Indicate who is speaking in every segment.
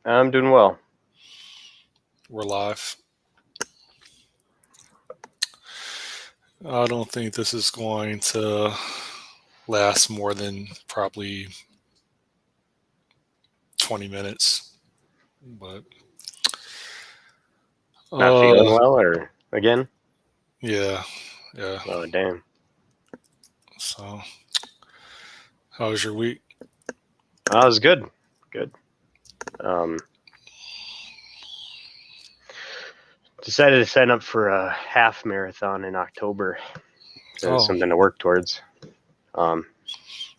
Speaker 1: I'm doing well.
Speaker 2: We're live. I don't think this is going to last more than probably 20 minutes. But
Speaker 1: Not
Speaker 2: uh
Speaker 1: feeling well, or again?
Speaker 2: yeah, yeah.
Speaker 1: Oh, damn.
Speaker 2: So how was your week?
Speaker 1: It was good. Good. Um, Decided to sign up for a half marathon in October. So it's
Speaker 2: Oh,
Speaker 1: something to work towards.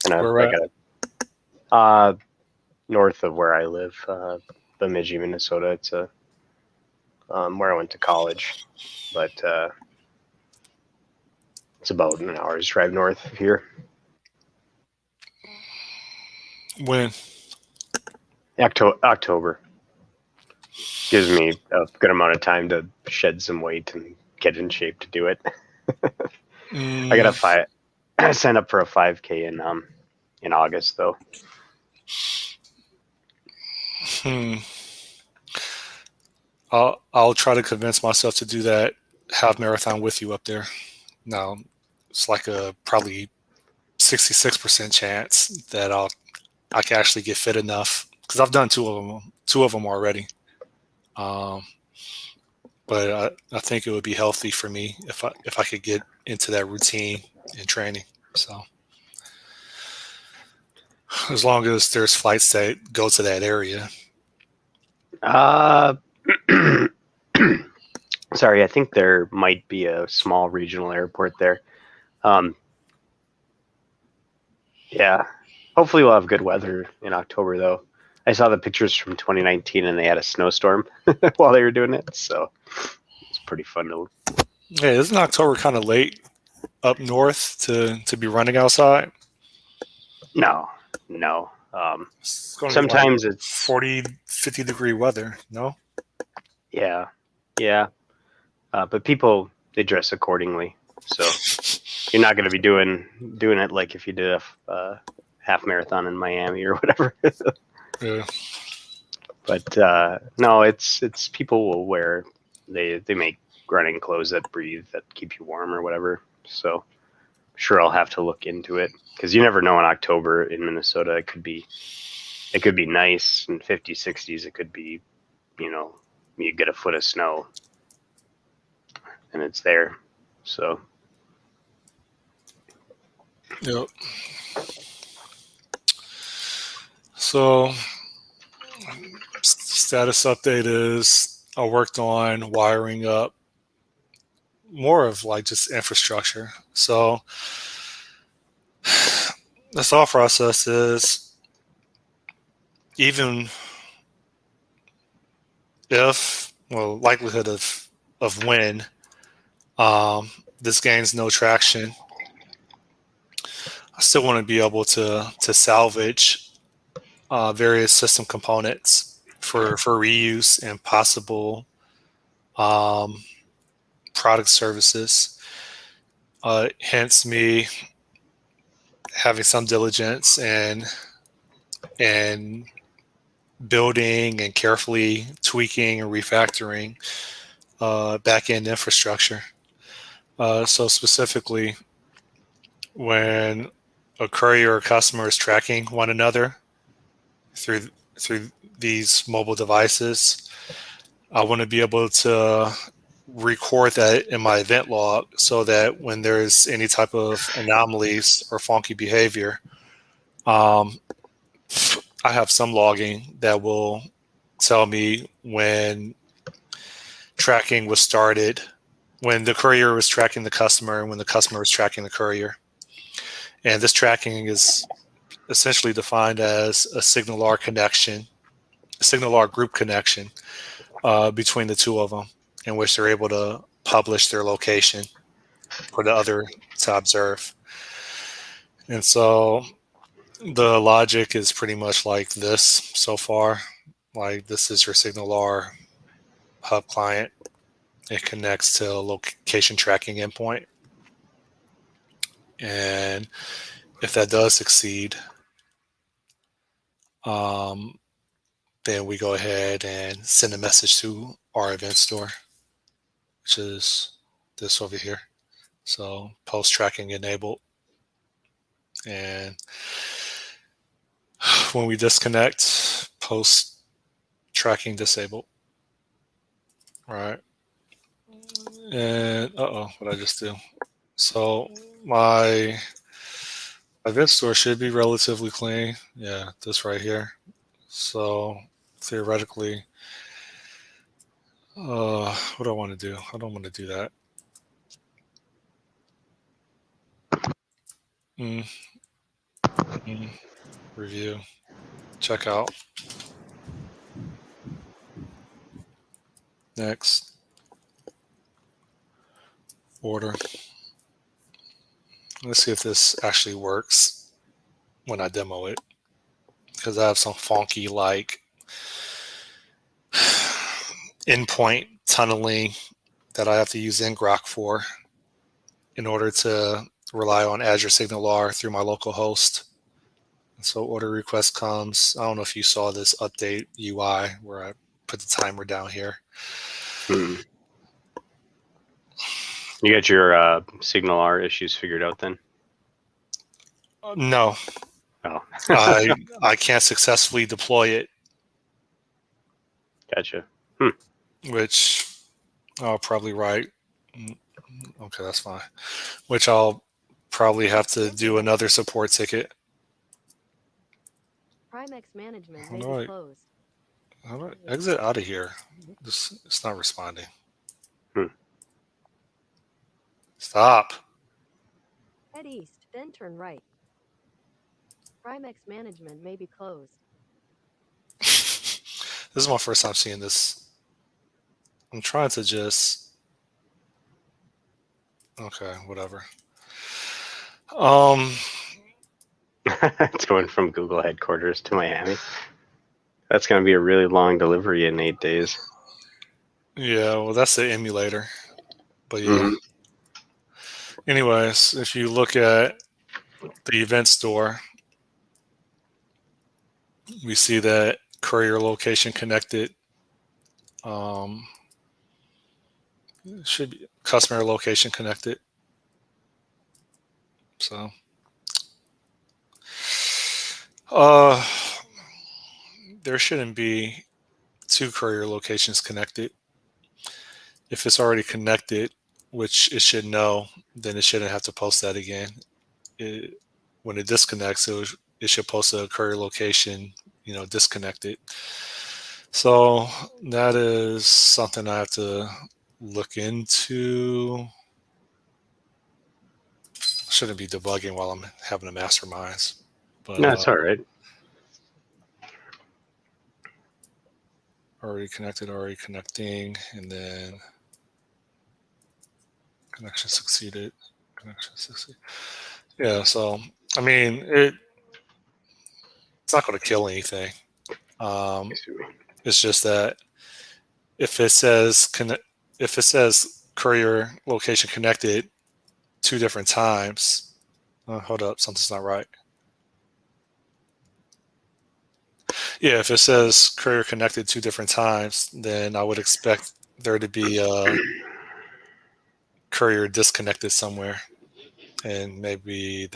Speaker 1: And
Speaker 2: where
Speaker 1: I
Speaker 2: at?
Speaker 1: got north of where I live, Bemidji, Minnesota. It's where I went to college, but it's about an hour's drive north of here.
Speaker 2: When?
Speaker 1: October gives me a good amount of time to shed some weight and get in shape to do it. I got
Speaker 2: Mm,
Speaker 1: a five. I signed up for a 5K in August though.
Speaker 2: hmm. I'll try to convince myself to do that half marathon with you up there. Now, it's like a probably 66% chance that I can actually get fit enough because I've done two of them already. Um, but I think it would be healthy for me if I could get into that routine and training. So as long as there's flights that go to that area.
Speaker 1: Uh, Sorry, I think there might be a small regional airport there. Um, yeah, hopefully we'll have good weather in October though. I saw the pictures from 2019 and they had a snowstorm while they were doing it, so it's pretty fun to.
Speaker 2: Yeah, isn't October kind of late up north to be running outside?
Speaker 1: No, no.
Speaker 2: It's going to be like
Speaker 1: Sometimes it's
Speaker 2: 40, 50-degree weather. No?
Speaker 1: yeah, yeah. But people they dress accordingly, so you're not going to be doing it like if you did a half marathon in Miami or whatever.
Speaker 2: Yeah.
Speaker 1: But no, it's people will wear they make running clothes that breathe that keep you warm or whatever. So sure, I'll have to look into it because you never know in October in Minnesota. It could be nice in 50s, 60s. It could be you know you get a foot of snow and it's there. So
Speaker 2: Yep. So status update is I worked on wiring up more of like just infrastructure. So the thought process is even if, well, likelihood of when this gains no traction, I still want to be able to salvage various system components for reuse and possible um, product services. Hence me having some diligence and building and carefully tweaking and refactoring back end infrastructure. So specifically, when a courier or customer is tracking one another through through these mobile devices, I want to be able to record that in my event log so that when there's any type of anomalies or funky behavior, um, I have some logging that will tell me when tracking was started, when the courier was tracking the customer, and when the customer was tracking the courier. And this tracking is essentially defined as a SignalR connection, a SignalR group connection between the two of them, in which they're able to publish their location for the other to observe. And so the logic is pretty much like this so far. Like this is your SignalR hub client. It connects to a location tracking endpoint. And if that does succeed, um, then we go ahead and send a message to our event store, which is this over here. So post tracking enabled. And when we disconnect, post tracking disabled. Right. And what did I just do? So my event store should be relatively clean. Yeah, this right here. So theoretically, what do I want to do? I don't want to do that. Review, check out, next, order. Let's see if this actually works when I demo it, because I have some funky like endpoint tunneling that I have to use ngrok for in order to rely on Azure SignalR through my local host. So order request comes. I don't know if you saw this update UI where I put the timer down here.
Speaker 1: You got your SignalR issues figured out then?
Speaker 2: No.
Speaker 1: Oh.
Speaker 2: I can't successfully deploy it.
Speaker 1: Gotcha.
Speaker 2: Which I'll probably write. Okay, that's fine. Which I'll probably have to do another support ticket.
Speaker 3: Primex management may be closed.
Speaker 2: How do I exit out of here? It's not responding. Stop.
Speaker 3: Head east, then turn right. Primex management may be closed.
Speaker 2: This is my first time seeing this. I'm trying to just... Okay, whatever.
Speaker 1: It's going from Google headquarters to Miami. That's going to be a really long delivery in 8 days.
Speaker 2: Yeah, well, that's the emulator. But yeah. Anyways, if you look at the event store, we see that courier location connected. Should be customer location connected. So, there shouldn't be 2 courier locations connected. If it's already connected, which it should know, then it shouldn't have to post that again. When it disconnects, it should post a courier location, disconnected. So that is something I have to look into. I shouldn't be debugging while I'm having a masterminds. But
Speaker 1: no, it's all right.
Speaker 2: Already connecting, and then connection succeeded. Yeah, so I mean, it's not going to kill anything. It's just that if it says courier location connected 2 different times, hold up, something's not right. Yeah, if it says courier connected 2 different times, then I would expect there to be a courier disconnected somewhere, and maybe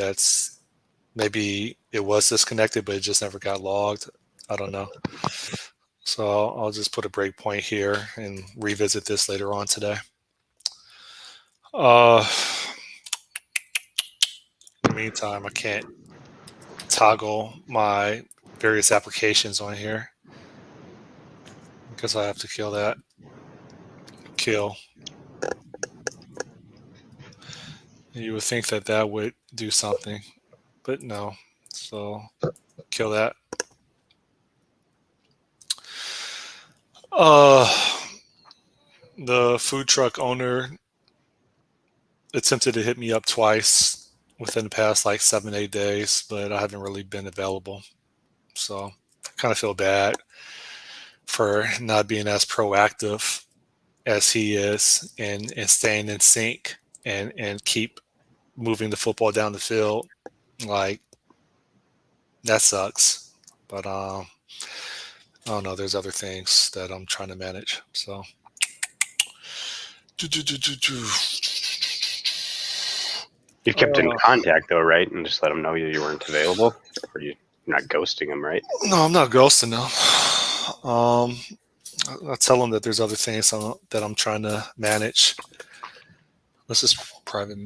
Speaker 2: it was disconnected, but it just never got logged. I don't know. So I'll just put a breakpoint here and revisit this later on today. In the meantime, I can't toggle my various applications on here because I have to kill that. Kill. You would think that would do something, but no. So kill that. The food truck owner attempted to hit me up twice within the past 7-8 days, but I haven't really been available. So I kind of feel bad for not being as proactive as he is and staying in sync and keep moving the football down the field. That sucks. But don't know. There's other things that I'm trying to manage. So.
Speaker 1: You've kept in contact though, right? And just let them know you weren't available, or you're not ghosting them, right?
Speaker 2: No, I'm not ghosting them. I tell them that there's other things that I'm trying to manage. What's this private?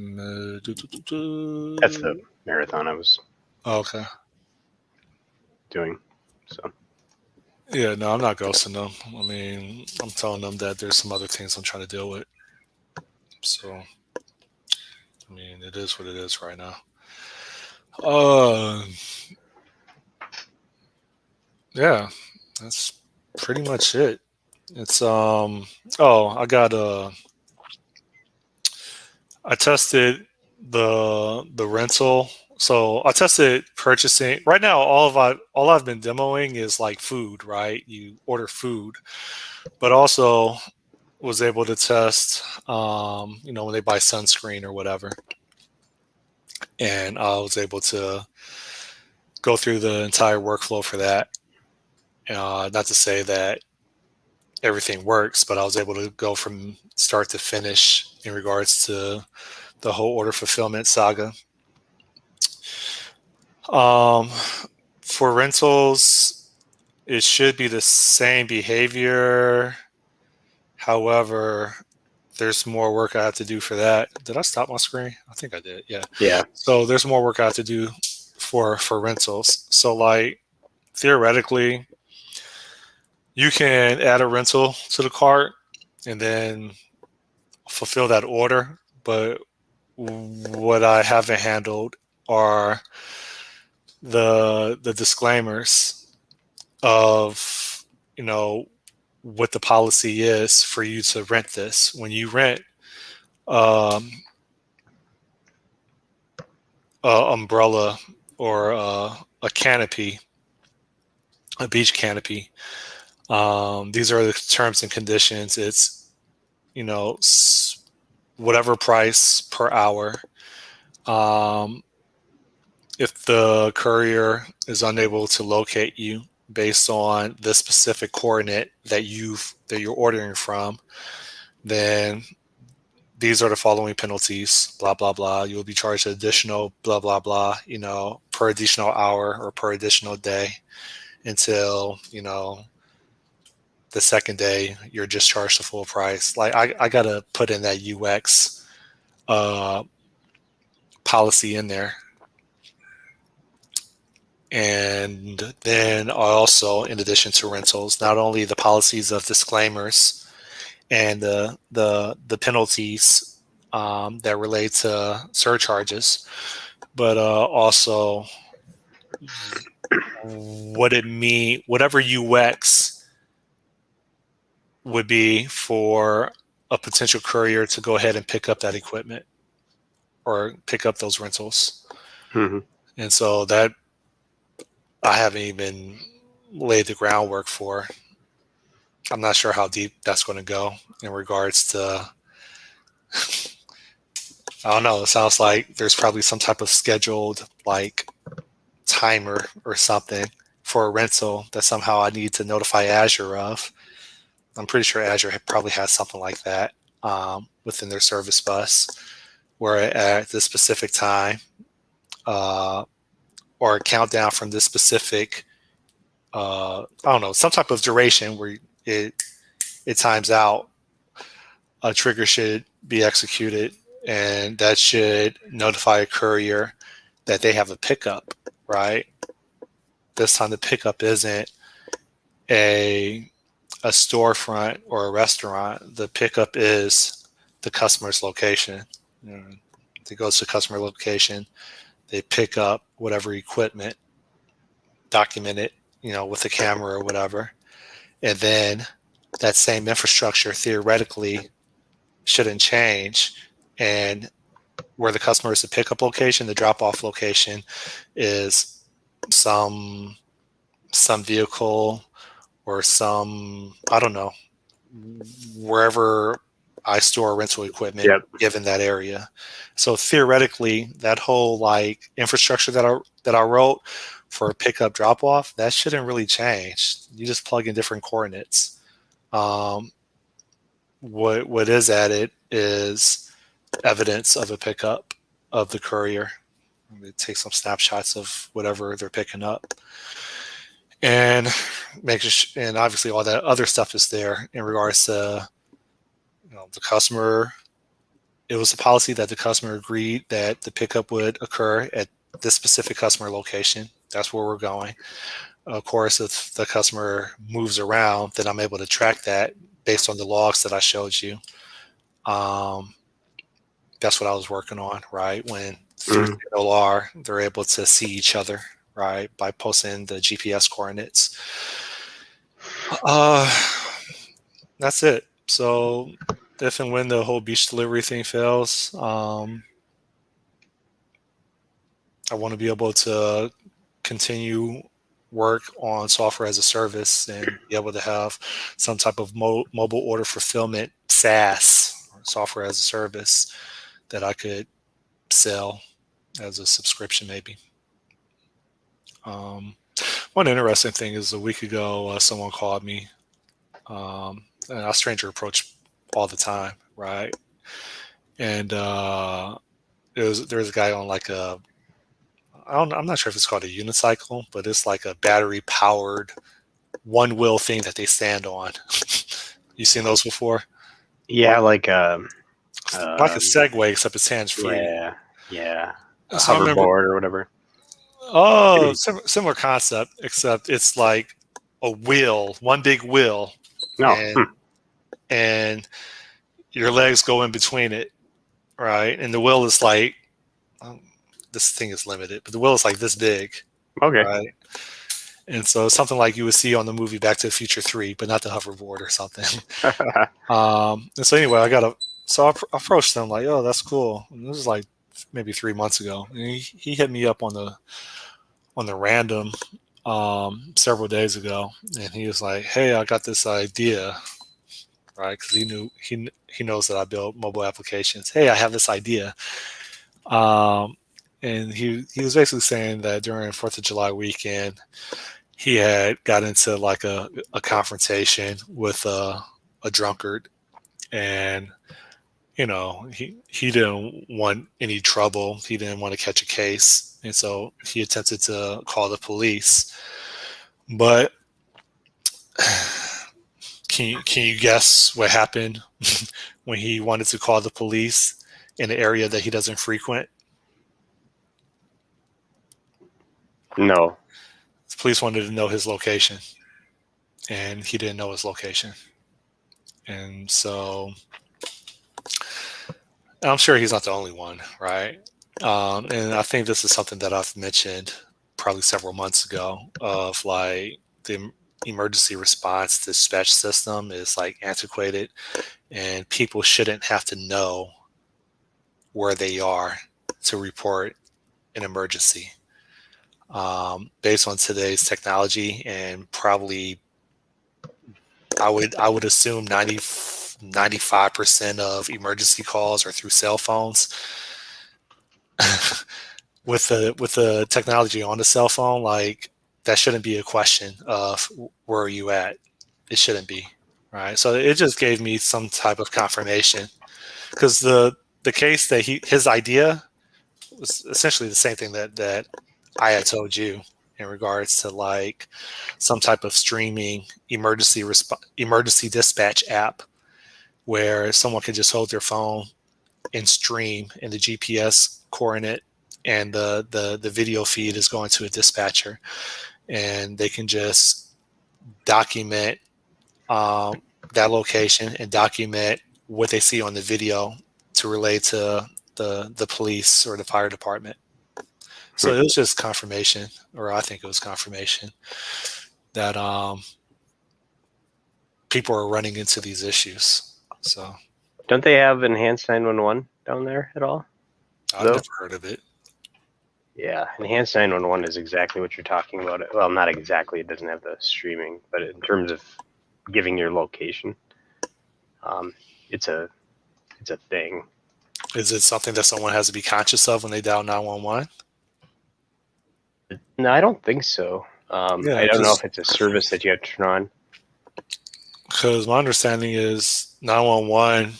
Speaker 1: That's the marathon I was
Speaker 2: Okay.
Speaker 1: doing. So
Speaker 2: Yeah, no, I'm not ghosting them. I mean, I'm telling them that there's some other things I'm trying to deal with. So, I mean, it is what it is right now. Yeah, that's pretty much it. It's I tested the rental. So I tested purchasing. Right now, all I've been demoing is like food, right? You order food, but also was able to test, when they buy sunscreen or whatever, and I was able to go through the entire workflow for that. Not to say that everything works, but I was able to go from start to finish in regards to the whole order fulfillment saga. For rentals, it should be the same behavior. However, there's more work I have to do for that. Did I stop my screen? I think I did. Yeah.
Speaker 1: yeah,
Speaker 2: So there's more work I have to do for rentals. So like theoretically, you can add a rental to the cart and then fulfill that order. But what I haven't handled are the disclaimers of what the policy is for you to rent this. When you rent a umbrella or a canopy, a beach canopy, these are the terms and conditions. It's whatever price per hour. If the courier is unable to locate you based on the specific coordinate that you're ordering from, then these are the following penalties, blah, blah, blah. You'll be charged additional, blah, blah, blah, per additional hour or per additional day until, the second day you're just charged the full price. Like I got to put in that UX policy in there. And then also, in addition to rentals, not only the policies of disclaimers and the penalties that relate to surcharges, but also whatever UX would be for a potential courier to go ahead and pick up that equipment or pick up those rentals.
Speaker 1: mm-hmm.
Speaker 2: And so that I haven't even laid the groundwork for. I'm not sure how deep that's going to go in regards to, I don't know, it sounds like there's probably some type of scheduled like timer or something for a rental that somehow I need to notify Azure of. I'm pretty sure Azure probably has something like that within their service bus, where at this specific time or a countdown from this specific, I don't know, some type of duration where it times out, a trigger should be executed, and that should notify a courier that they have a pickup, right? This time the pickup isn't a storefront or a restaurant. The pickup is the customer's location. It goes to customer location. They pick up whatever equipment, document it, with the camera or whatever. And then that same infrastructure theoretically shouldn't change. And where the customer is the pickup location, the drop-off location is some vehicle or some, I don't know, wherever I store rental equipment given that area. So theoretically, that whole like infrastructure that I wrote for a pickup drop off, that shouldn't really change. You just plug in different coordinates. What is added is evidence of a pickup of the courier. They take some snapshots of whatever they're picking up, and and obviously all that other stuff is there in regards to the customer. It was a policy that the customer agreed that the pickup would occur at this specific customer location. That's where we're going. Of course, if the customer moves around, then I'm able to track that based on the logs that I showed you. That's what I was working on, right? When through LR, they're able to see each other, right, by posting the GPS coordinates. That's it. So if and when the whole beach delivery thing fails, I want to be able to continue work on software as a service and be able to have some type of mobile order fulfillment SaaS, software as a service, that I could sell as a subscription maybe. One interesting thing is a week ago, someone called me, and a stranger approach all the time, right? And there's a guy on like I'm not sure if it's called a unicycle, but it's like a battery powered one wheel thing that they stand on. You seen those before?
Speaker 1: Yeah, like
Speaker 2: like a Segway, except it's hands free.
Speaker 1: Yeah. A
Speaker 2: So
Speaker 1: hoverboard or whatever.
Speaker 2: Oh, similar concept, except it's like a wheel, one big wheel, and your legs go in between it, right? And the wheel is like, this thing is limited, but the wheel is like this big, right? And so something like you would see on the movie Back to the Future 3, but not the hoverboard or something. And so anyway, I approached them like, oh, that's cool. And this was like maybe 3 months ago. And he hit me up on the random several days ago, and he was like, hey, I got this idea, right? Because he knows that I build mobile applications. Hey, I have this idea. And he was basically saying that during 4th of July weekend, he had got into like a confrontation with a drunkard, and he didn't want any trouble. He didn't want to catch a case, and so he attempted to call the police. But can you guess what happened when he wanted to call the police in an area that he doesn't frequent?
Speaker 1: No.
Speaker 2: The police wanted to know his location, and he didn't know his location. And so I'm sure he's not the only one, right? And I think this is something that I've mentioned probably several months ago, of like the emergency response dispatch system is like antiquated, and people shouldn't have to know where they are to report an emergency. Based on today's technology, and probably I would assume 95% of emergency calls are through cell phones. with the technology on the cell phone, like, that shouldn't be a question of where are you at. It shouldn't be, right? So it just gave me some type of confirmation, because the case that his idea was essentially the same thing that I had told you in regards to like some type of streaming emergency dispatch app where someone can just hold their phone and stream in the GPS coordinate, and the video feed is going to a dispatcher, and they can just document that location and document what they see on the video to relay to the police or the fire department. So it was just confirmation, or I think it was confirmation, that people are running into these issues. So
Speaker 1: don't they have enhanced 911 down there at all?
Speaker 2: I've never heard of it.
Speaker 1: Yeah, enhanced 911 is exactly what you're talking about. Well, not exactly. It doesn't have the streaming, but in terms of giving your location, it's a thing.
Speaker 2: Is it something that someone has to be conscious of when they dial 911?
Speaker 1: No, I don't think so.
Speaker 2: Yeah,
Speaker 1: I don't know if it's a service that you have to turn on.
Speaker 2: because my understanding is 911,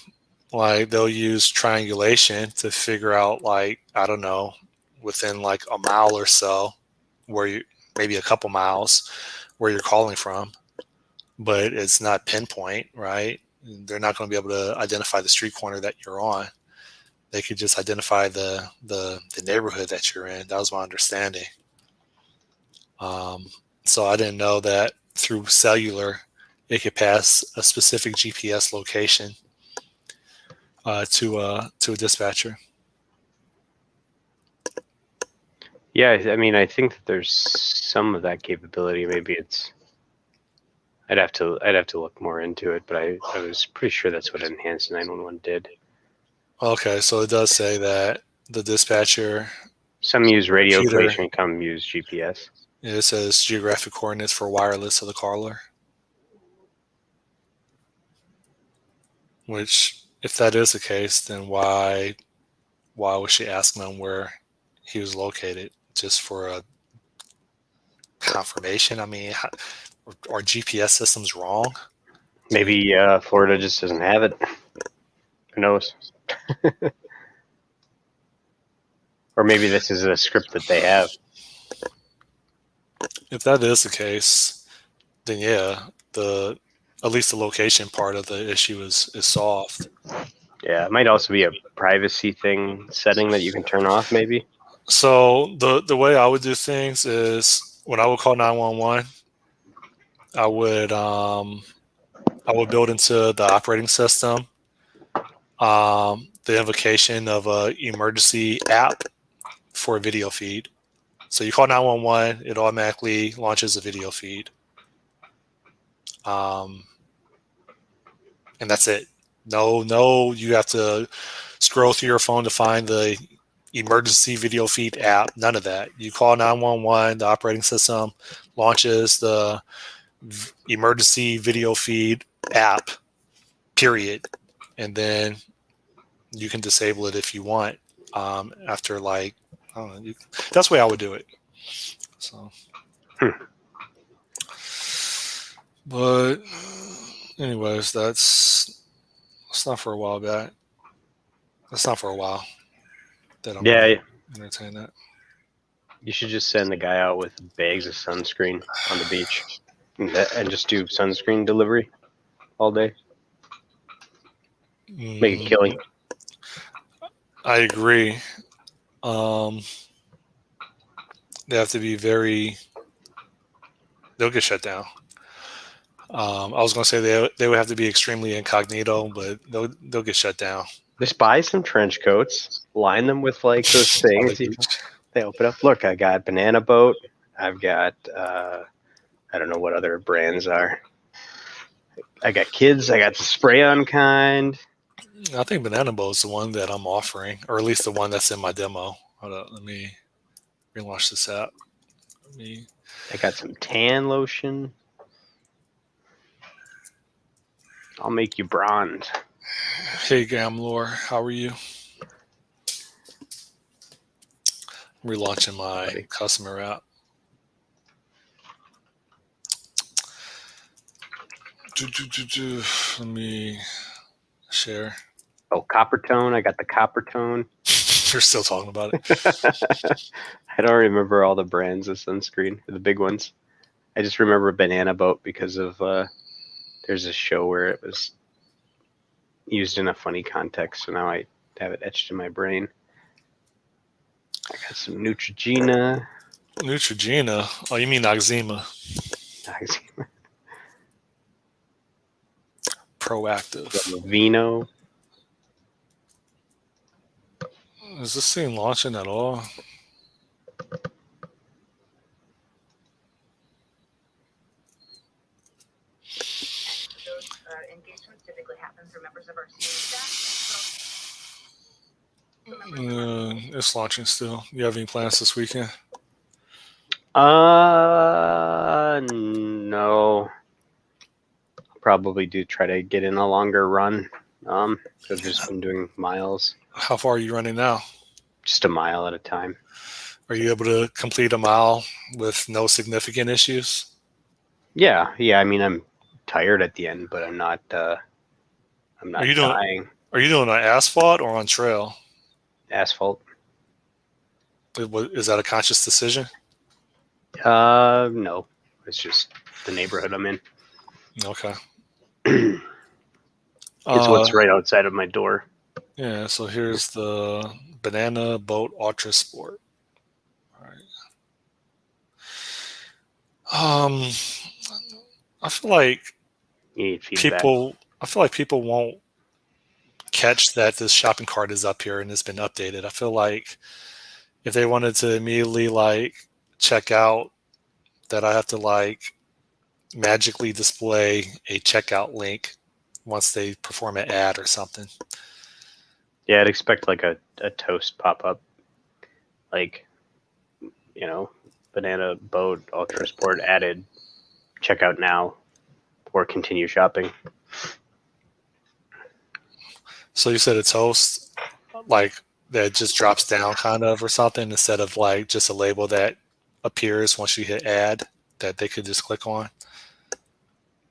Speaker 2: like they'll use triangulation to figure out, like, I don't know, within like a mile or so, where you maybe a couple miles where you're calling from, but it's not pinpoint, right? They're not going to be able to identify the street corner that you're on. They could just identify the neighborhood that you're in. That was my understanding. So I didn't know that through cellular, it could pass a specific GPS location to a dispatcher.
Speaker 1: Yeah, I mean, I think that there's some of that capability. Maybe it's. I'd have to look more into it, but I was pretty sure that's what Enhanced 911 did.
Speaker 2: Okay, so it does say that the dispatcher.
Speaker 1: Some use radio
Speaker 2: Computer.
Speaker 1: equation, some use GPS.
Speaker 2: It says geographic coordinates for wireless of the caller. Which, if that is the case, then why was she asking him where he was located? Just for a confirmation? I mean, are GPS systems wrong?
Speaker 1: Maybe Florida just doesn't have it. Who knows? Or maybe this is a script that they have.
Speaker 2: If that is the case, then yeah, at least the location part of the issue is solved.
Speaker 1: Yeah, it might also be a privacy thing setting that you can turn off, maybe.
Speaker 2: So the way I would do things is when I would call 911, I would build into the operating system the invocation of a emergency app for a video feed. So you call 911, it automatically launches a video feed. And that's it. No, you have to scroll through your phone to find the emergency video feed app. None of that. You call 911, the operating system launches the emergency video feed app, period. And then you can disable it if you want after, like, I don't know. That's the way I would do it. So, but anyways, that's not for a while back. That's not for a while that I'm
Speaker 1: Yeah,
Speaker 2: entertain that.
Speaker 1: you should just send the guy out with bags of sunscreen on the beach and just do sunscreen delivery all day. Make a killing.
Speaker 2: I agree. They have to be very. They'll get shut down. I was going to say they would have to be extremely incognito, but they'll get shut down.
Speaker 1: Just buy some trench coats, line them with like those things. They open up. Look, I got Banana Boat. I've got I don't know what other brands are. I got kids. I got the spray-on kind.
Speaker 2: I think Banana Boat is the one that I'm offering, or at least the one that's in my demo. Hold up, let me relaunch this app.
Speaker 1: I got some tan lotion. I'll make you bronze.
Speaker 2: Hey, Gamlore, how are you? Relaunching my customer app. Let me share.
Speaker 1: Oh, Copper Tone. I got the Copper Tone.
Speaker 2: You're still talking about it.
Speaker 1: I don't remember all the brands of sunscreen, the big ones. I just remember Banana Boat because of there's a show where it was used in a funny context, so now I have it etched in my brain. I got some Neutrogena.
Speaker 2: Neutrogena? Oh, you mean Noxzema?
Speaker 1: Noxzema.
Speaker 2: Proactive.
Speaker 1: Vino.
Speaker 2: Is this thing launching at all?
Speaker 4: Engagements typically happen through members of our senior staff.
Speaker 2: It's launching still. You have any plans this weekend?
Speaker 1: No. Probably do try to get in a longer run. I've just been doing miles.
Speaker 2: How far are you running now?
Speaker 1: Just a mile at a time.
Speaker 2: Are you able to complete a mile with no significant issues?
Speaker 1: Yeah. I mean, I'm tired at the end, but I'm not. I'm
Speaker 2: Are
Speaker 1: not
Speaker 2: you doing
Speaker 1: dying.
Speaker 2: Are you doing on asphalt or on trail?
Speaker 1: Asphalt.
Speaker 2: Is that a conscious decision?
Speaker 1: No. It's just the neighborhood I'm in.
Speaker 2: Okay.
Speaker 1: It's what's right outside of my door.
Speaker 2: Yeah. So here's the Banana Boat Ultra Sport. All right. I feel like
Speaker 1: You need feedback.
Speaker 2: people won't catch that this shopping cart is up here and it's been updated. I feel like if they wanted to immediately like check out, that I have to like magically display a checkout link once they perform an ad or something.
Speaker 1: Yeah, I'd expect like a toast pop up, like, Banana Boat Ultra Sport added, checkout now, or continue shopping.
Speaker 2: So you said a toast, like that just drops down kind of or something instead of like just a label that appears once you hit add that they could just click on.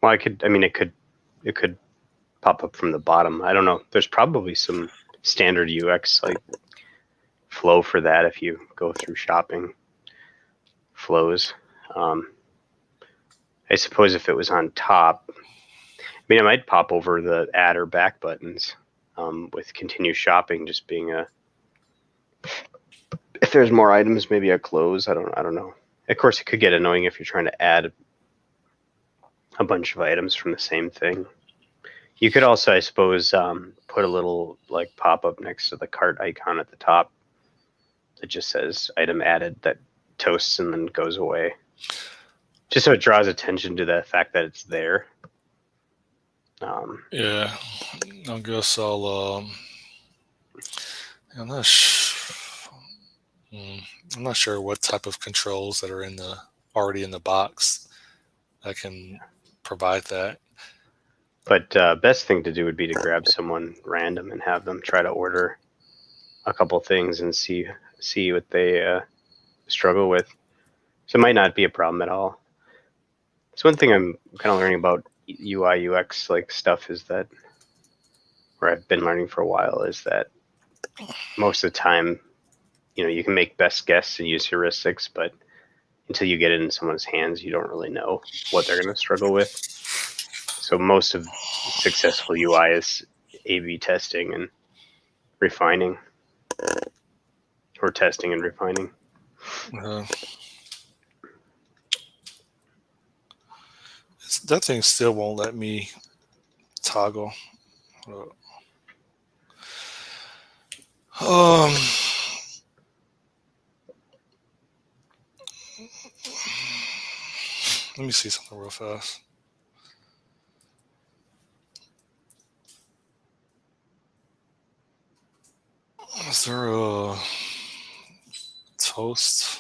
Speaker 1: Well, it could pop up from the bottom. I don't know. There's probably some standard UX like flow for that if you go through shopping flows. I suppose if it was on top, it might pop over the add or back buttons, with continue shopping just being if there's more items, maybe a close. I don't know. Of course, it could get annoying if you're trying to add a bunch of items from the same thing. You could also, I suppose, put a little like pop up next to the cart icon at the top that just says item added, that toasts and then goes away, just so it draws attention to the fact that it's there.
Speaker 2: Yeah, I guess I'll. I'm not. I'm not sure what type of controls that are already in the box that can provide that.
Speaker 1: But best thing to do would be to grab someone random and have them try to order a couple things and see what they struggle with. So it might not be a problem at all. So one thing I'm kind of learning about UI UX like stuff is that, or I've been learning for a while, is that most of the time, you can make best guess and use heuristics, but until you get it in someone's hands, you don't really know what they're going to struggle with. So most of successful UI is A/B testing and refining, or testing and refining.
Speaker 2: That thing still won't let me toggle. Let me see something real fast. Is there a toast?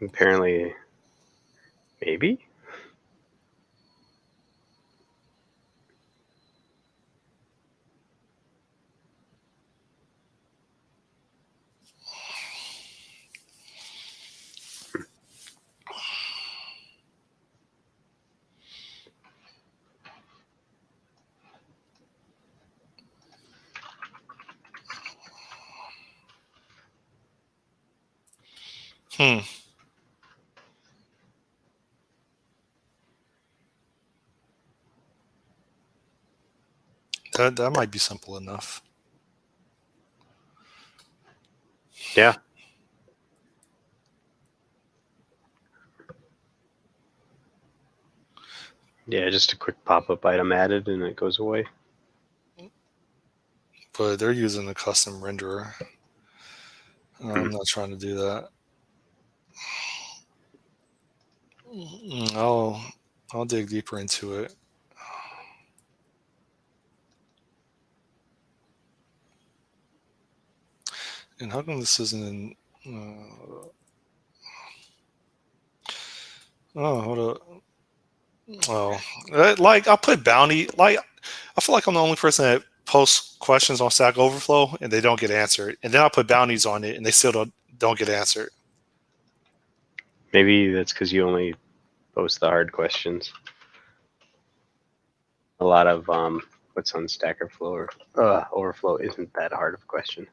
Speaker 1: Apparently, maybe.
Speaker 2: That might be simple enough.
Speaker 1: Yeah. Yeah, just a quick pop-up item added and it goes away.
Speaker 2: But they're using a custom renderer. I'm not trying to do that. I'll dig deeper into it. And how come this isn't in? Oh, hold up. Oh, like I'll put bounty. Like I feel like I'm the only person that posts questions on Stack Overflow and they don't get answered, and then I'll put bounties on it and they still don't get answered.
Speaker 1: Maybe that's because you only post the hard questions. A lot of what's on Stack Overflow isn't that hard of a question.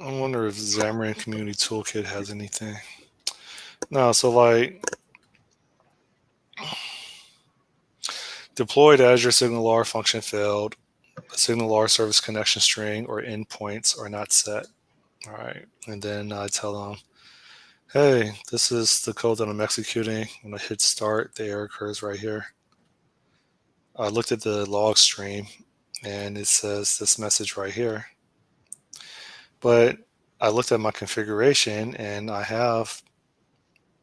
Speaker 2: I wonder if Xamarin Community Toolkit has anything. No, so like deployed Azure SignalR function failed. The SignalR service connection string or endpoints are not set. All right, and then I tell them, hey, this is the code that I'm executing. When I hit start, the error occurs right here. I looked at the log stream and it says this message right here. But I looked at my configuration and I have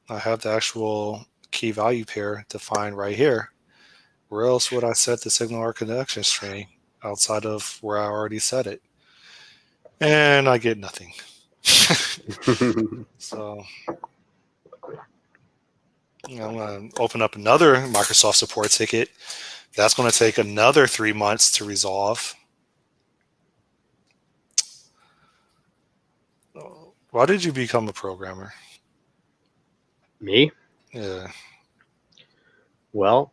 Speaker 2: the actual key value pair defined right here. Where else would I set the SignalR connection string outside of where I already set it? And I get nothing. So I'm going to open up another Microsoft support ticket. That's going to take another 3 months to resolve. Why did you become a programmer?
Speaker 1: Me?
Speaker 2: Yeah.
Speaker 1: Well,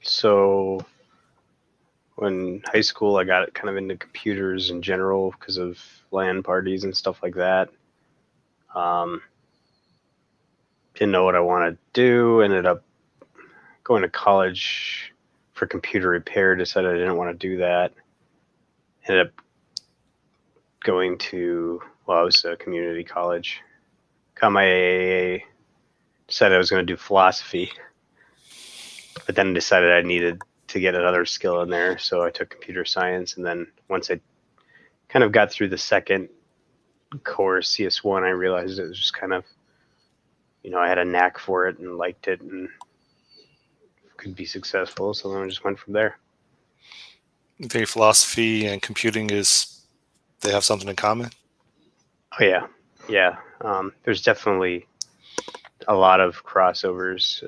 Speaker 1: so when high school, I got kind of into computers in general because of LAN parties and stuff like that. Didn't know what I wanted to do. Ended up going to college for computer repair. Decided I didn't want to do that. Ended up going to, well, I was a community college. Got my AAA. Decided I was going to do philosophy. But then decided I needed to get another skill in there. So I took computer science. And then once I kind of got through the second course, CS1, I realized it was just kind of, I had a knack for it and liked it and could be successful. So then I just went from there.
Speaker 2: You think philosophy and computing they have something in common?
Speaker 1: Oh, yeah. Yeah. There's definitely a lot of crossovers,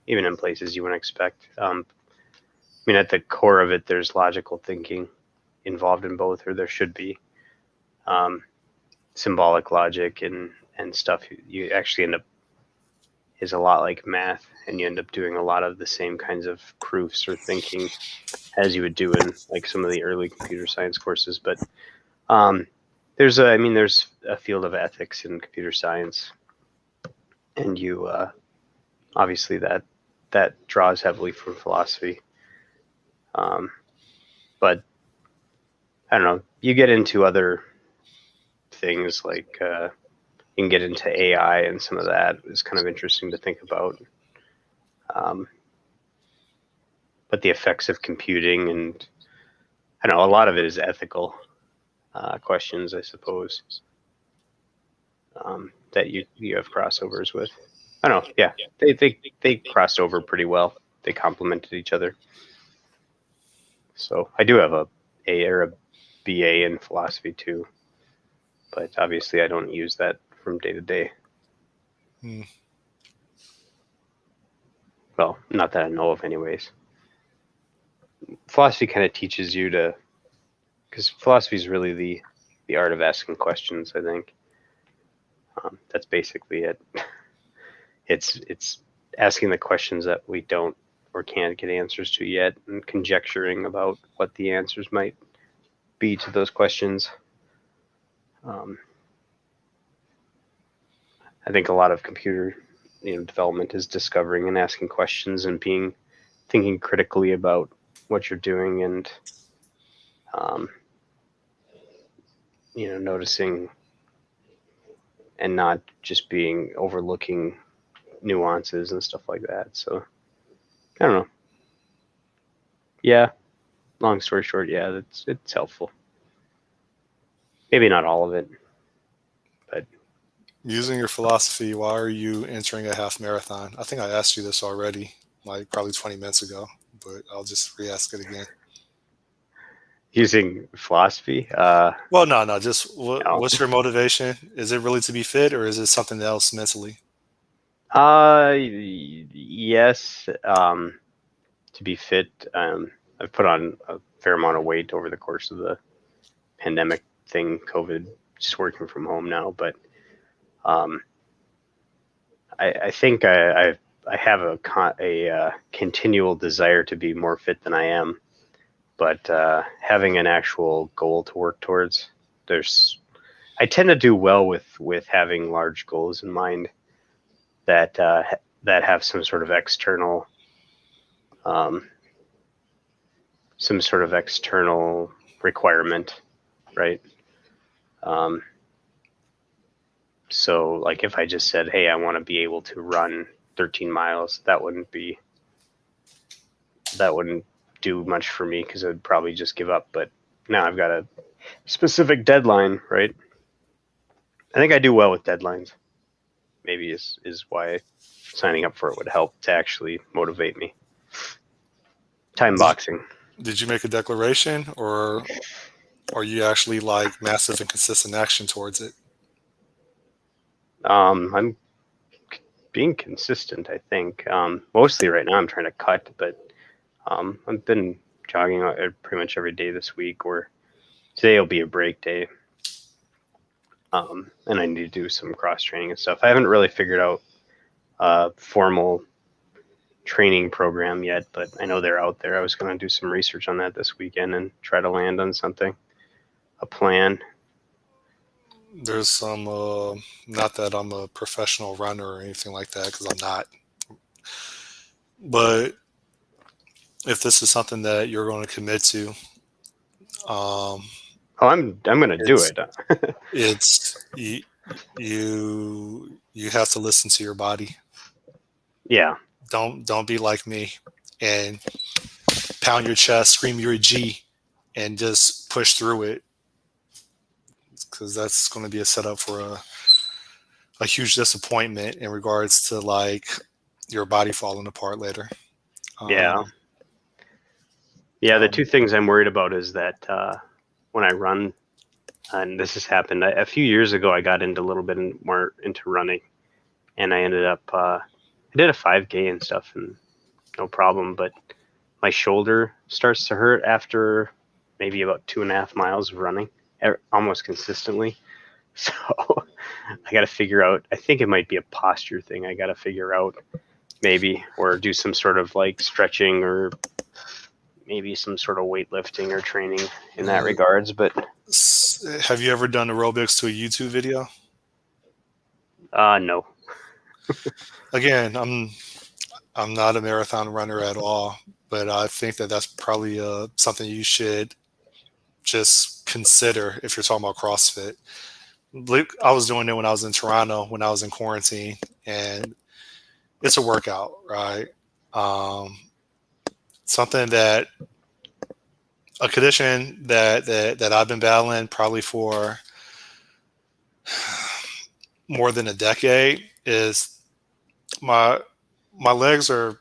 Speaker 1: even in places you wouldn't expect. At the core of it, there's logical thinking involved in both, or there should be. Symbolic logic and stuff you actually end up is a lot like math, and you end up doing a lot of the same kinds of proofs or thinking as you would do in like some of the early computer science courses. But there's a field of ethics in computer science, and you obviously that draws heavily from philosophy. But I don't know, you get into other things like you can get into AI, and some of that is kind of interesting to think about. But the effects of computing, and I don't know, a lot of it is ethical questions, I suppose, that you have crossovers with. I don't know. Yeah, they crossed over pretty well. They complemented each other. So I do have a BA in philosophy too, but obviously I don't use that from day to day. Well, not that I know of, anyways. Philosophy kind of teaches you to, because philosophy is really the art of asking questions, I think. That's basically it. It's asking the questions that we don't or can't get answers to yet, and conjecturing about what the answers might be to those questions. I think a lot of computer development is discovering and asking questions and thinking critically about what you're doing, and noticing and not just overlooking nuances and stuff like that. So I don't know. Yeah, long story short, yeah, it's helpful. Maybe not all of it, but
Speaker 2: Using your philosophy, why are you entering a half marathon? I think I asked you this already, like probably 20 minutes ago, but I'll just re-ask it again.
Speaker 1: Using philosophy?
Speaker 2: Well, no. Just
Speaker 1: No.
Speaker 2: what's your motivation? Is it really to be fit, or is it something else mentally?
Speaker 1: Yes. To be fit, I've put on a fair amount of weight over the course of the pandemic thing, COVID, just working from home now. But I think I have a continual desire to be more fit than I am. But having an actual goal to work towards, I tend to do well with having large goals in mind that have some sort of external requirement, right? So like if I just said, hey, I want to be able to run 13 miles, that wouldn't do much for me because I'd probably just give up. But now I've got a specific deadline, right? I think I do well with deadlines. Maybe is why signing up for it would help to actually motivate me. Time boxing.
Speaker 2: Did you make a declaration, or are you actually like massive and consistent action towards it?
Speaker 1: I'm being consistent, I think. Mostly right now I'm trying to cut, but I've been jogging pretty much every day this week, or today will be a break day. And I need to do some cross training and stuff. I haven't really figured out a formal training program yet, but I know they're out there. I was going to do some research on that this weekend and try to land on something, a plan.
Speaker 2: There's some, not that I'm a professional runner or anything like that, because I'm not. But if this is something that you're going to commit to,
Speaker 1: I'm going to do it.
Speaker 2: it's you have to listen to your body.
Speaker 1: Yeah.
Speaker 2: Don't be like me and pound your chest, scream your G, and just push through it, because that's going to be a setup for a huge disappointment in regards to like your body falling apart later.
Speaker 1: Yeah. The two things I'm worried about is that when I run, and this has happened a few years ago, I got into a little bit more into running, and I ended up I did a 5K and stuff, and no problem. But my shoulder starts to hurt after maybe about 2.5 miles of running, almost consistently. So I got to figure out. I think it might be a posture thing. I got to figure out maybe, or do some sort of like stretching, or maybe some sort of weightlifting or training in that regards. But
Speaker 2: have you ever done aerobics to a YouTube video?
Speaker 1: No.
Speaker 2: Again, I'm not a marathon runner at all, but I think that that's probably something you should just consider if you're talking about CrossFit. I was doing it when I was in Toronto, when I was in quarantine, and it's a workout, right? Something that a condition that I've been battling probably for more than a decade is my legs are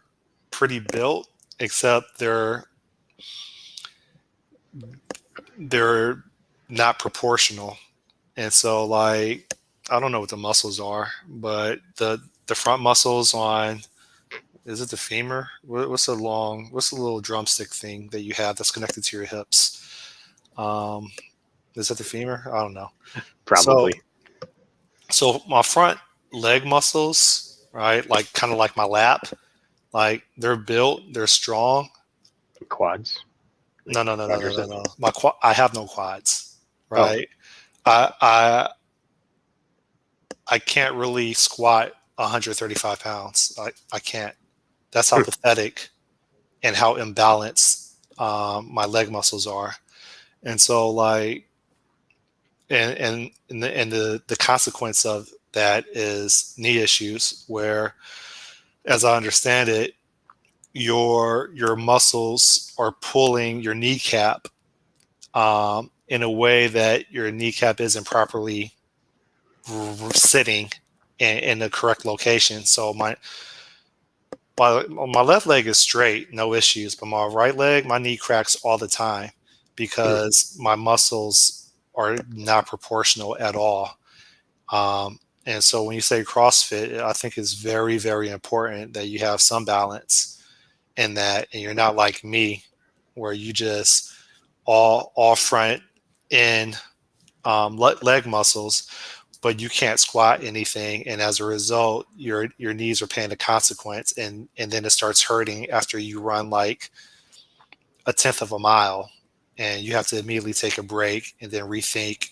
Speaker 2: pretty built, except they're not proportional. And so, like, I don't know what the muscles are, but the front muscles on, is it the femur? What's the little drumstick thing that you have that's connected to your hips? Is that the femur? I don't know.
Speaker 1: Probably.
Speaker 2: So my front leg muscles, right, like kind of like my lap, like they're built, they're strong.
Speaker 1: Quads.
Speaker 2: No. I have no quads, right?
Speaker 1: Oh.
Speaker 2: I can't really squat 135 pounds. I can't. That's how pathetic and how imbalanced my leg muscles are. And so, like, and the consequence of that is knee issues, where, as I understand it, your muscles are pulling your kneecap in a way that your kneecap isn't properly sitting in the correct location. So my left leg is straight, no issues, but my right leg, my knee cracks all the time because my muscles are not proportional at all. And so when you say CrossFit, I think it's very, very important that you have some balance in that, and you're not like me, where you just all front end leg muscles, but you can't squat anything, and as a result, your knees are paying the consequence, and then it starts hurting after you run like a tenth of a mile, and you have to immediately take a break and then rethink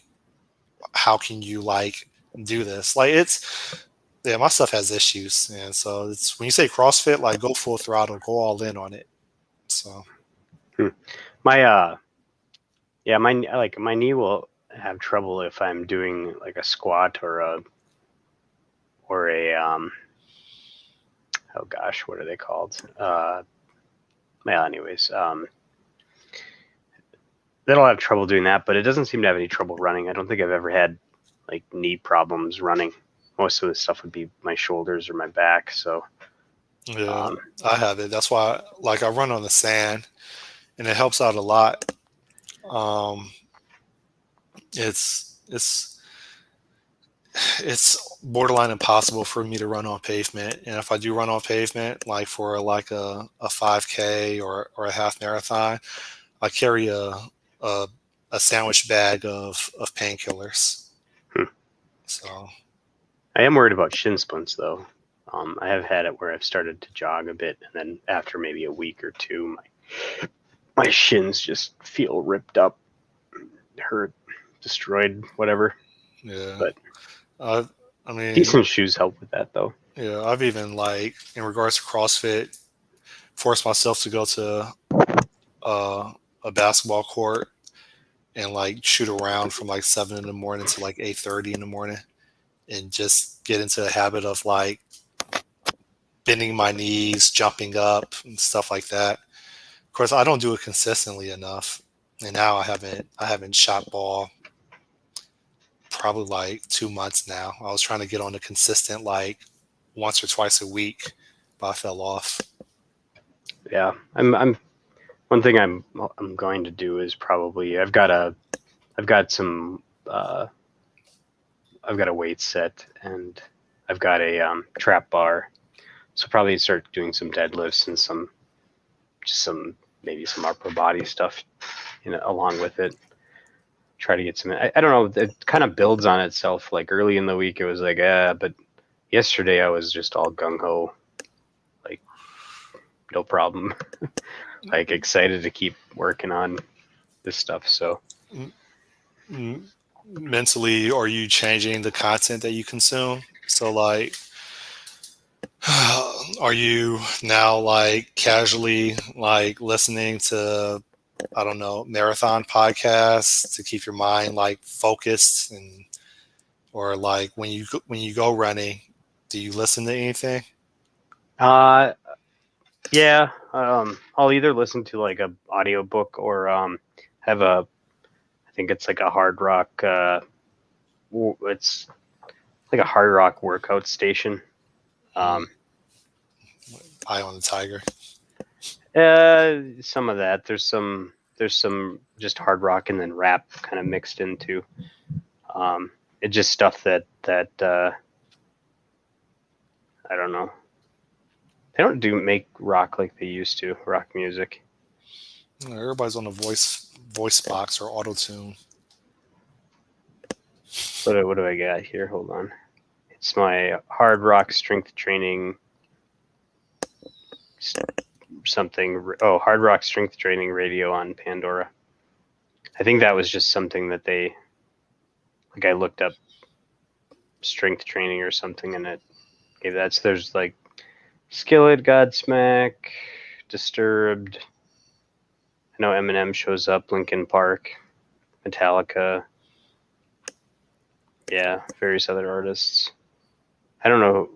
Speaker 2: how can you like do this. Like it's yeah, my stuff has issues, and so it's when you say CrossFit, like go full throttle, go all in on it. So
Speaker 1: My yeah, my knee will have trouble if I'm doing like a squat or a oh gosh, what are they called? Well, anyways, that'll have trouble doing that, but it doesn't seem to have any trouble running. I don't think I've ever had like knee problems running. Most of the stuff would be my shoulders or my back. So
Speaker 2: yeah, I have it. That's why like I run on the sand, and it helps out a lot. It's it's borderline impossible for me to run on pavement, and if I do run on pavement, like for like a 5K or a half marathon, I carry a, a sandwich bag of painkillers.
Speaker 1: Hmm.
Speaker 2: So
Speaker 1: I am worried about shin splints though. I have had it where I've started to jog a bit, and then after maybe a week or two, my shins just feel ripped up, hurt, destroyed, whatever.
Speaker 2: yeah,
Speaker 1: But
Speaker 2: I mean,
Speaker 1: decent shoes help with that though.
Speaker 2: yeah, I've even like in regards to CrossFit, forced myself to go to a basketball court and like shoot around from like 7 in the morning to like 8:30 in the morning, and just get into the habit of like bending my knees, jumping up, and stuff like that. Of course, I don't do it consistently enough, and now I haven't shot ball probably like 2 months now. I was trying to get on a consistent like once or twice a week, but I fell off.
Speaker 1: Yeah, I'm one thing I'm going to do is probably I've got some I've got a weight set, and I've got a trap bar, so probably start doing some deadlifts and some maybe some upper body stuff, along with it. Try to get some. I don't know. It kind of builds on itself. Like early in the week, it was like, but yesterday I was just all gung ho, like no problem, like excited to keep working on this stuff. So
Speaker 2: Mentally, are you changing the content that you consume? So like, are you now like casually like listening to, I don't know, marathon podcasts to keep your mind like focused, and or like when you go running, do you listen to anything?
Speaker 1: yeah, I'll either listen to like a audiobook or have I think it's like a hard rock. It's like a hard rock workout station.
Speaker 2: Eye on the Tiger.
Speaker 1: Some of that. There's some just hard rock and then rap kind of mixed into. It's just stuff that I don't know. They don't make rock like they used to. Rock music.
Speaker 2: Everybody's on a voice box or auto tune.
Speaker 1: What do I got here? Hold on. It's my hard rock strength training something. Oh, hard rock strength training radio on Pandora. I think that was just something that they, like, I looked up strength training or something, and it gave that. So there's like Skillet, Godsmack, Disturbed. I know Eminem shows up, Linkin Park, Metallica. Yeah, various other artists. I don't know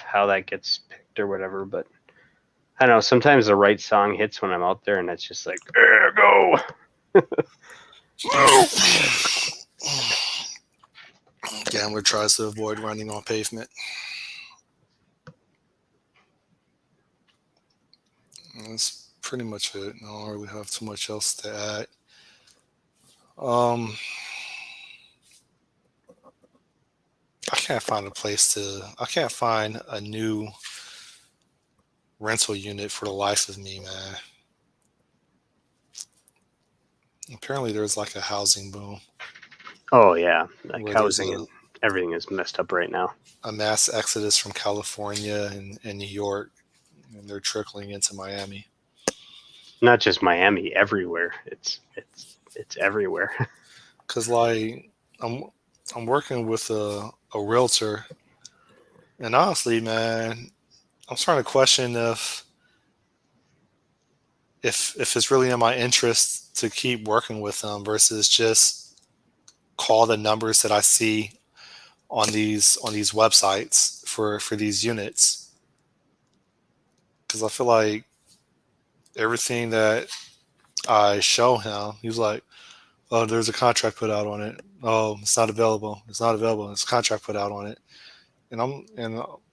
Speaker 1: how that gets picked or whatever, but I don't know. Sometimes the right song hits when I'm out there, and it's just like, there go.
Speaker 2: Gambler tries to avoid running on pavement. pretty much it. I don't really have too much else to add. Um, I can't find a place to. I can't find a new rental unit for the life of me, man. Apparently, there's like a housing boom
Speaker 1: Oh yeah, like
Speaker 2: where there's
Speaker 1: housing and everything is messed up right now.
Speaker 2: a mass exodus from California and New York, and they're trickling into Miami.
Speaker 1: Not just Miami, everywhere. It's everywhere.
Speaker 2: Cause like I'm I'm working with a realtor, and honestly, man, I'm starting to question if it's really in my interest to keep working with them versus just call the numbers that I see on these websites for these units. Because I feel like everything that I show him, he's like, "Oh, there's a contract put out on it. Oh, it's not available. It's not available. There's a contract put out on it." And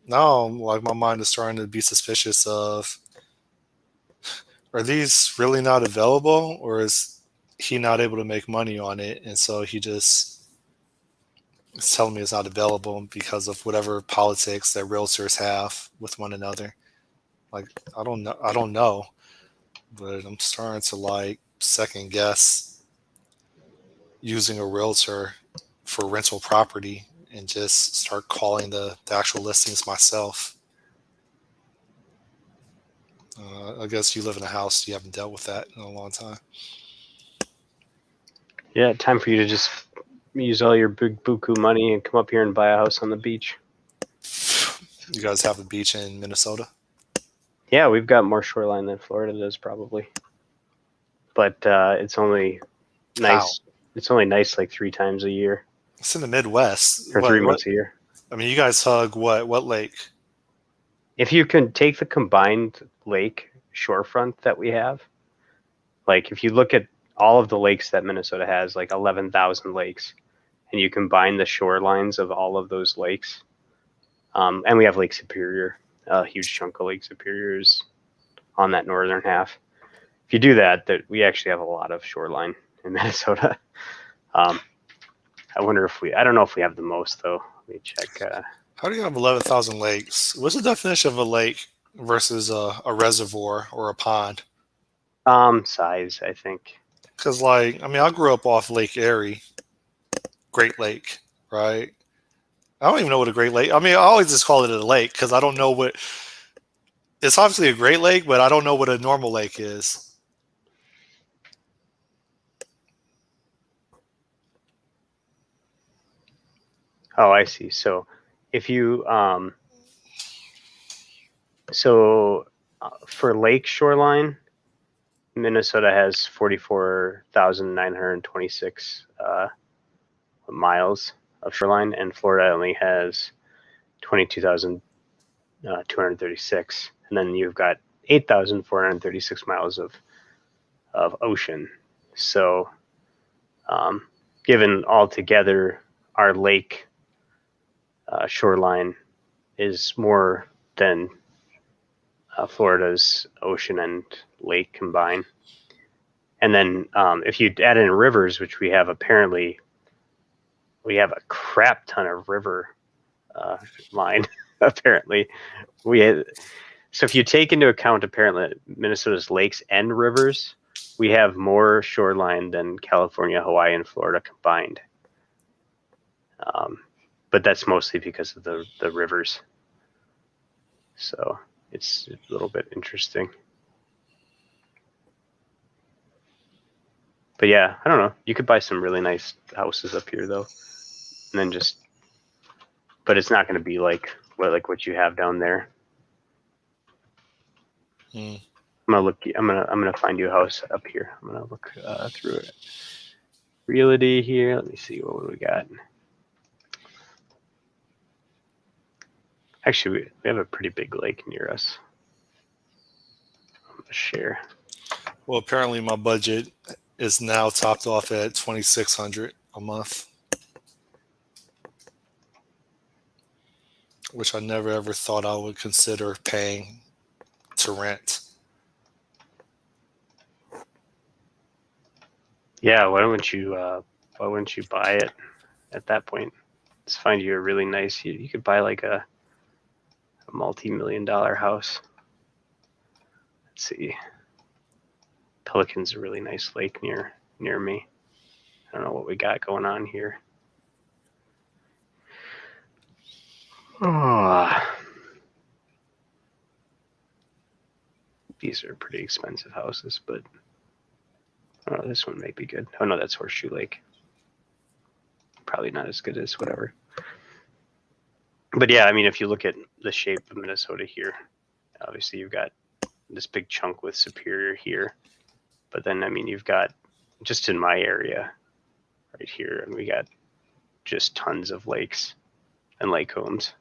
Speaker 2: now I'm like my mind is starting to be suspicious of, are these really not available, or is he not able to make money on it, and so he just is telling me it's not available because of whatever politics that realtors have with one another. Like I don't know. I don't know, but I'm starting to like second guess using a realtor for rental property and just start calling the actual listings myself. I guess you live in a house, you haven't dealt with that in a long time.
Speaker 1: Yeah, time for you to just use all your big buku money and come up here and buy a house on the beach.
Speaker 2: You guys have a beach in Minnesota?
Speaker 1: Yeah, we've got more shoreline than Florida does probably, but it's only nice. It's only nice like 3 times a year
Speaker 2: It's in the Midwest.
Speaker 1: or 3 months a year.
Speaker 2: I mean, you guys hug what lake?
Speaker 1: If you can take the combined lake shorefront that we have, like if you look at all of the lakes that Minnesota has, like 11,000 lakes, and you combine the shorelines of all of those lakes, and we have Lake Superior, a huge chunk of Lake Superior is on that northern half. If you do that, we actually have a lot of shoreline in Minnesota. I wonder if I don't know if we have the most though. Let me check.
Speaker 2: How do you have 11,000 lakes? What's the definition of a lake versus a reservoir or a pond?
Speaker 1: Size, I think.
Speaker 2: Because, like, I mean, I grew up off Lake Erie, Great Lake, right? I don't even know what a Great Lake. I mean, I always just call it a lake because I don't know what. It's obviously a Great Lake, but I don't know what a normal lake is.
Speaker 1: Oh, I see. So if you for lake shoreline, Minnesota has 44,926 miles of shoreline, and Florida only has 22,236. And then you've got 8,436 miles of ocean. So, given all together, our lake shoreline is more than Florida's ocean and lake combined. And then if you add in rivers, which we have apparently, we have a crap ton of river line. Apparently, so if you take into account apparently Minnesota's lakes and rivers, we have more shoreline than California, Hawaii, and Florida combined. But that's mostly because of the rivers. So it's a little bit interesting. But yeah, I don't know. You could buy some really nice houses up here though, and then just. But it's not going to be like what you have down there.
Speaker 2: Hmm.
Speaker 1: I'm gonna look. I'm gonna find you a house up here. I'm gonna look through it. Realty here. Let me see what we got. Actually, we have a pretty big lake near us. I'm gonna share.
Speaker 2: Well, apparently my budget is now topped off at $2,600 a month, which I never ever thought I would consider paying to rent.
Speaker 1: Yeah, why wouldn't you buy it at that point? Let's find you a really nice. You could buy like a multi-million-dollar house. Let's see. Pelican's a really nice lake near me. I don't know what we got going on here. Oh, these are pretty expensive houses, but oh, this one might be good. Oh no, that's Horseshoe Lake. Probably not as good as whatever. But yeah, I mean, if you look at the shape of Minnesota here, obviously you've got this big chunk with Superior here, but then I mean you've got just in my area right here, and we got just tons of lakes and lake homes.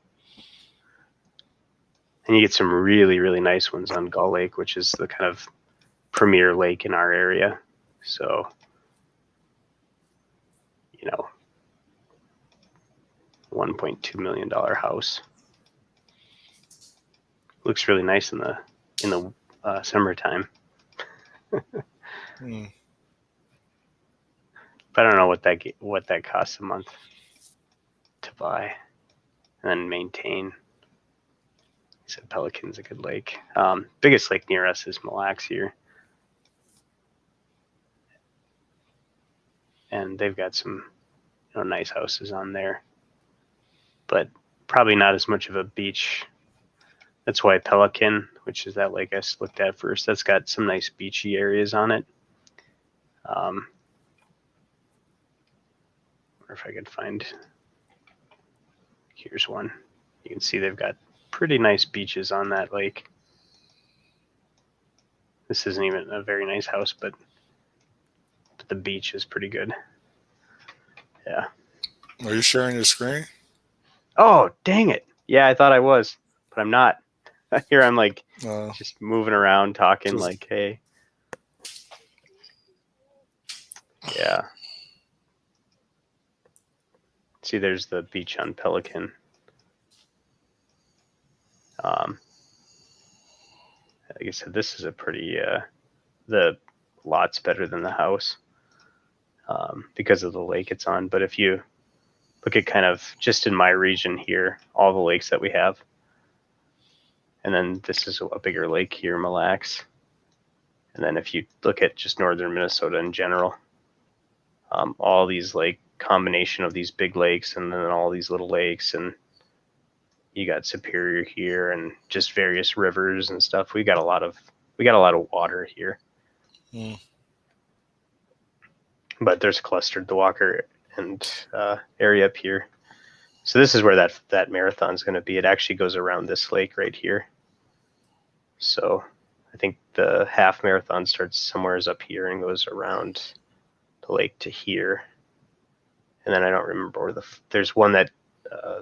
Speaker 1: And you get some really, really nice ones on Gull Lake, which is the kind of premier lake in our area. So, you know, $1.2 million house. Looks really nice in the summertime.
Speaker 2: Hmm.
Speaker 1: But I don't know what that costs a month to buy and then maintain. He said Pelican's a good lake. Biggest lake near us is Mille Lacs here. And they've got some nice houses on there. But probably not as much of a beach. That's why Pelican, which is that lake I looked at first, that's got some nice beachy areas on it. Wonder if I could find. Here's one. You can see they've got pretty nice beaches on that lake. This isn't even a very nice house, but the beach is pretty good. Yeah.
Speaker 2: Are you sharing your screen?
Speaker 1: Oh, dang it. Yeah, I thought I was, but I'm not. Here I'm like just moving around, talking like, hey. Yeah. See, there's the beach on Pelican. Like I said, this is a pretty, the lot's better than the house because of the lake it's on. But if you look at kind of just in my region here, all the lakes that we have, and then this is a bigger lake here, Mille Lacs. And then if you look at just northern Minnesota in general, all these like combination of these big lakes and then all these little lakes, and you got Superior here and just various rivers and stuff. We got a lot of water here.
Speaker 2: Mm.
Speaker 1: But there's clustered the Walker and area up here. So this is where that marathon is going to be. It actually goes around this lake right here. So I think the half marathon starts somewhere up here and goes around the lake to here. And then I don't remember where there's one that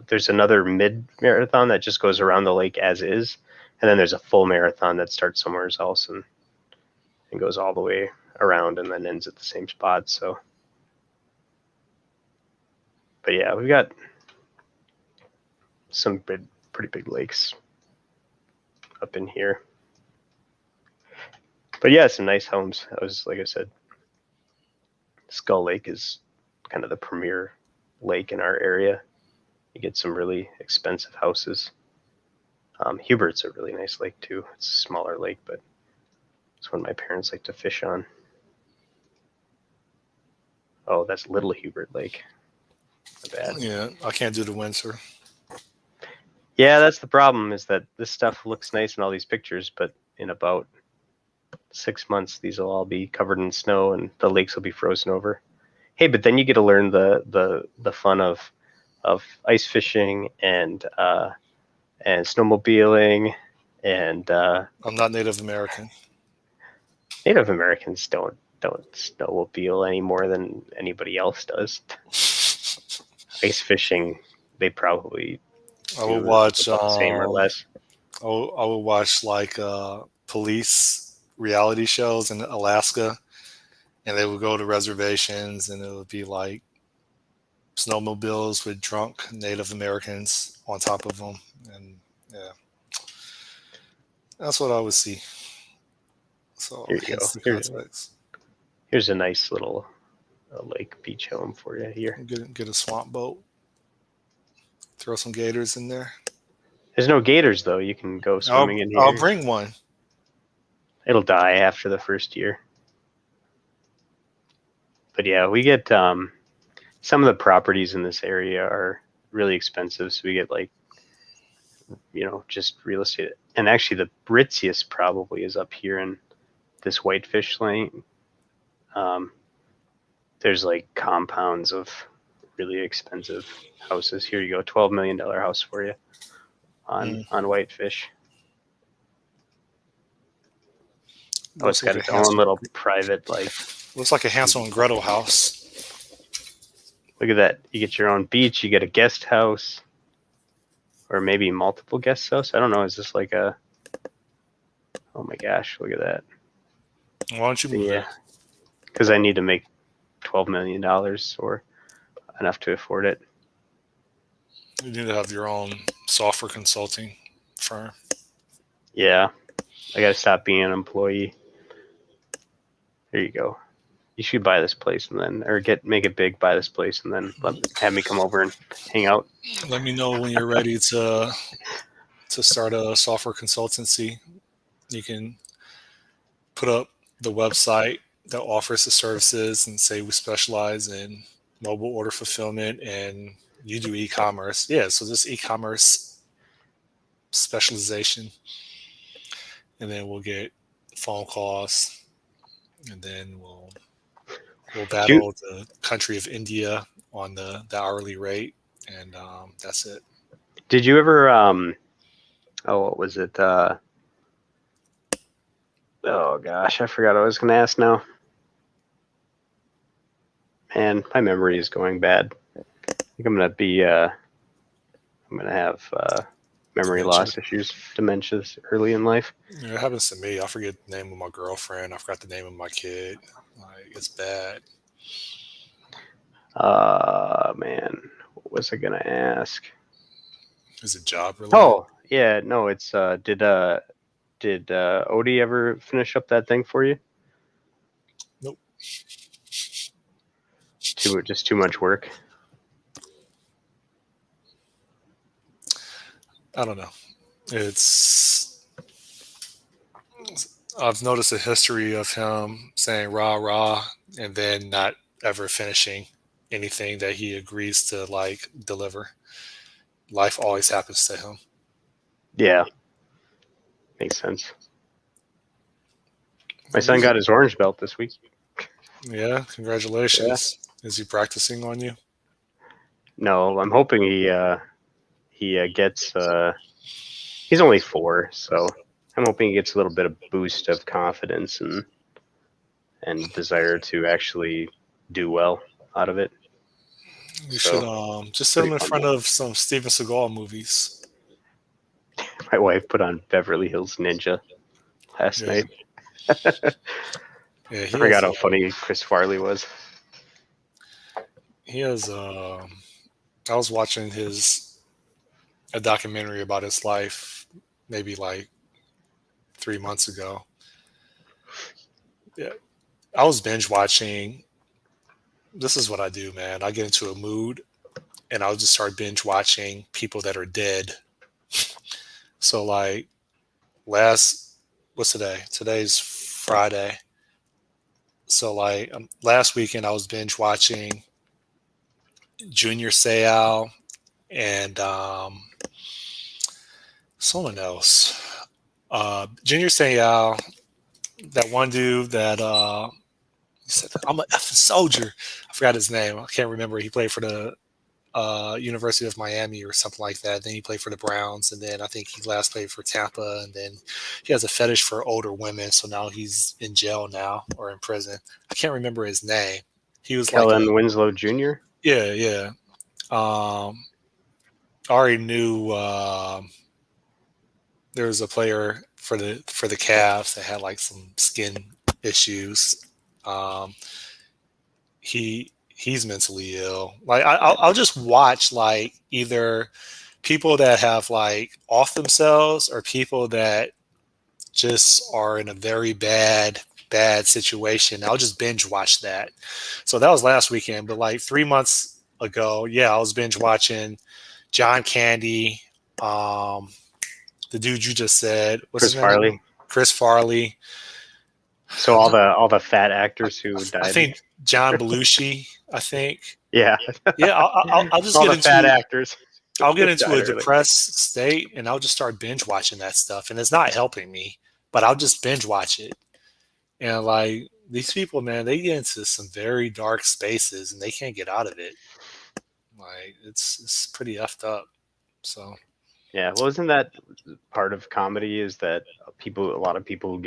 Speaker 1: there's another mid marathon that just goes around the lake as is. And then there's a full marathon that starts somewhere else and goes all the way around and then ends at the same spot. So, but yeah, we've got some pretty big lakes up in here. But yeah, some nice homes. Like I said, Skull Lake is kind of the premier lake in our area. You get some really expensive houses. Hubert's a really nice lake too. It's a smaller lake, but it's one my parents like to fish on. Oh, that's Little Hubert Lake. Not bad.
Speaker 2: Yeah, I can't do the winter.
Speaker 1: Yeah, that's the problem, is that this stuff looks nice in all these pictures, but in about 6 months, these will all be covered in snow and the lakes will be frozen over. Hey, but then you get to learn the fun of ice fishing and snowmobiling and
Speaker 2: I'm not Native American.
Speaker 1: Native Americans don't snowmobile any more than anybody else does. Ice fishing, they probably
Speaker 2: I would watch
Speaker 1: the same or less.
Speaker 2: I would watch like police reality shows in Alaska, and they would go to reservations, and it would be like snowmobiles with drunk Native Americans on top of them, and yeah, that's what I would see. So
Speaker 1: Here you
Speaker 2: hence
Speaker 1: go.
Speaker 2: the context.
Speaker 1: Here's a nice little a lake beach home for you here.
Speaker 2: Get a swamp boat. Throw some gators in there.
Speaker 1: There's no gators though. You can go swimming in here.
Speaker 2: I'll bring one.
Speaker 1: It'll die after the first year. But yeah, we get some of the properties in this area are really expensive, so we get like, just real estate. And actually, the ritziest probably is up here in this Whitefish Lane. There's like compounds of really expensive houses. Here you go, $12 million house for you on Whitefish. Oh, it's got its own little private, like.
Speaker 2: Looks like a Hansel and Gretel house.
Speaker 1: Look at that. You get your own beach. You get a guest house. Or maybe multiple guest house. I don't know. Is this like a. Oh my gosh. Look at that.
Speaker 2: Why don't you move there?
Speaker 1: Because I need to make $12 million or enough to afford it.
Speaker 2: You need to have your own software consulting firm.
Speaker 1: Yeah. I got to stop being an employee. There you go. You should buy this place and then, or make it big, buy this place and then have me come over and hang out.
Speaker 2: Let me know when you're ready to start a software consultancy. You can put up the website that offers the services and say we specialize in mobile order fulfillment and you do e-commerce. Yeah, so this e-commerce specialization. And then we'll get phone calls and then we'll battle the country of India on the hourly rate, and that's it.
Speaker 1: Did you ever? What was it? Oh gosh, I forgot what I was going to ask now. Man, my memory is going bad. I think I'm going to be. I'm going to have memory loss issues, dementias early in life.
Speaker 2: Yeah, it happens to me. I forget the name of my girlfriend. I forgot the name of my kid. Like, it's bad.
Speaker 1: Man, what was I gonna ask?
Speaker 2: Is it job related?
Speaker 1: Oh, yeah, no, it's did Odie ever finish up that thing for you?
Speaker 2: Nope.
Speaker 1: Just too much work.
Speaker 2: I don't know. I've noticed a history of him saying rah rah and then not ever finishing anything that he agrees to like deliver. Life always happens to him.
Speaker 1: Yeah. Makes sense. My son got his orange belt this week.
Speaker 2: Yeah, congratulations. Yeah. Is he practicing on you?
Speaker 1: No, I'm hoping he gets he's only 4, so I'm hoping he gets a little bit of boost of confidence and desire to actually do well out of it.
Speaker 2: You should just sit him in front of some Steven Seagal movies.
Speaker 1: My wife put on Beverly Hills Ninja last night.
Speaker 2: Yeah,
Speaker 1: I forgot how funny Chris Farley was.
Speaker 2: He has I was watching a documentary about his life maybe like 3 months ago. Yeah. I was binge watching. This is what I do, man. I get into a mood and I'll just start binge watching people that are dead. So like what's today? Today's Friday. So like last weekend I was binge watching Junior Seau and someone else. Junior Seau, that one dude that he said, I'm an effing soldier. I forgot his name. I can't remember. He played for the University of Miami or something like that. Then he played for the Browns, and then I think he last played for Tampa. And then he has a fetish for older women, so now he's in jail now or in prison. I can't remember his name. He was
Speaker 1: Kellen Winslow Jr.
Speaker 2: Yeah. I already knew there was a player for the Cavs that had like some skin issues. He's mentally ill. Like I'll just watch like either people that have like off themselves or people that just are in a very bad bad situation, I'll just binge watch that. So that was last weekend, but like 3 months ago, yeah, I was binge watching John Candy, the dude you just said, what's
Speaker 1: Chris
Speaker 2: his name?
Speaker 1: Farley.
Speaker 2: Chris Farley.
Speaker 1: So all the fat actors who
Speaker 2: I
Speaker 1: died.
Speaker 2: think John Belushi. I think.
Speaker 1: Yeah.
Speaker 2: Yeah, I'll just
Speaker 1: all
Speaker 2: get
Speaker 1: the fat
Speaker 2: into.
Speaker 1: actors.
Speaker 2: I'll get into
Speaker 1: died
Speaker 2: a
Speaker 1: early.
Speaker 2: depressed state, and I'll just start binge watching that stuff, and it's not helping me. But I'll just binge watch it, and like these people, man, they get into some very dark spaces, and they can't get out of it. Like it's pretty effed up. So
Speaker 1: Yeah. Well, isn't that part of comedy? Is that a lot of people who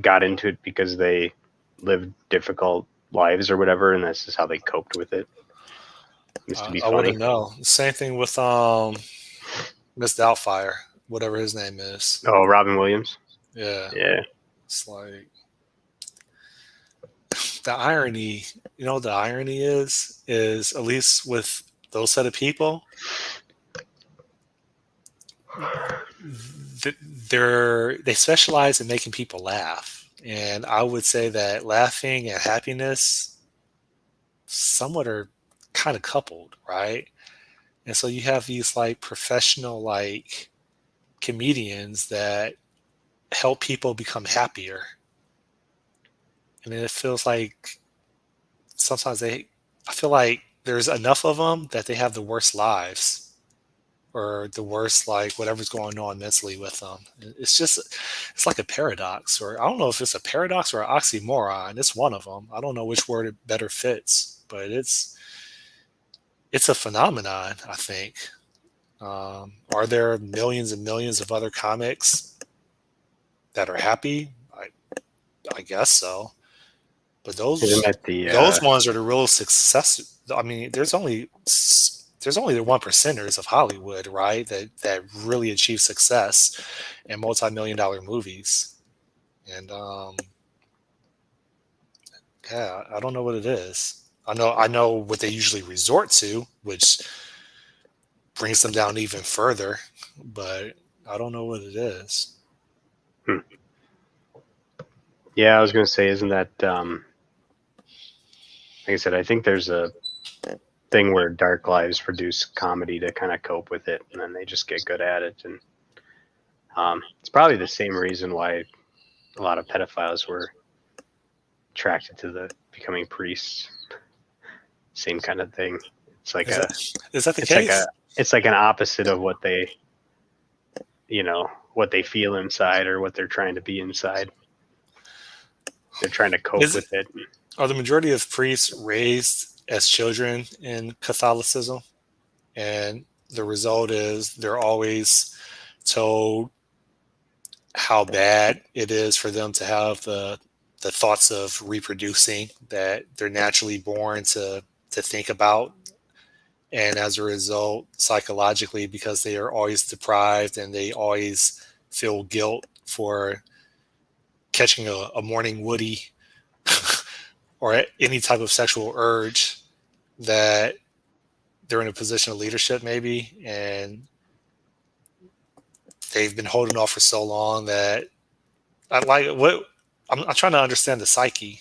Speaker 1: got into it because they lived difficult lives or whatever, and this is how they coped with it. Used to be
Speaker 2: I
Speaker 1: funny.
Speaker 2: wouldn't know. Same thing with Miss Doubtfire, whatever his name is.
Speaker 1: Oh, Robin Williams.
Speaker 2: Yeah,
Speaker 1: Yeah.
Speaker 2: it's like the irony. You know, what the irony is at least with those set of people, they specialize in making people laugh, and I would say that laughing and happiness somewhat are kind of coupled, right? And so you have these like professional like comedians that help people become happier, and then it feels like sometimes I feel like there's enough of them that they have the worst lives or the worst like whatever's going on mentally with them. It's like a paradox, or I don't know if it's a paradox or an oxymoron. It's one of them. I don't know which word it better fits, but it's a phenomenon, I think. Are there millions and millions of other comics that are happy? I guess so, but
Speaker 1: Isn't that the
Speaker 2: those ones are the real success. I mean, there's only the one percenters of Hollywood, right? That really achieve success in multi-million-dollar movies, and yeah, I don't know what it is. I know what they usually resort to, which brings them down even further, but I don't know what it is.
Speaker 1: Yeah, I was gonna say, isn't that like I said, I think there's a thing where dark lives produce comedy to kind of cope with it, and then they just get good at it. And it's probably the same reason why a lot of pedophiles were attracted to the becoming priests. Same kind of thing. It's like
Speaker 2: Is that the
Speaker 1: it's like
Speaker 2: case?
Speaker 1: it's like an opposite of what they what they feel inside or what they're trying to be inside. They're trying to cope with it.
Speaker 2: Are the majority of priests raised as children in Catholicism? And the result is they're always told how bad it is for them to have the thoughts of reproducing that they're naturally born to think about. And as a result, psychologically, because they are always deprived and they always feel guilt for catching a morning woody or any type of sexual urge, that they're in a position of leadership maybe, and they've been holding off for so long that I'm trying to understand the psyche.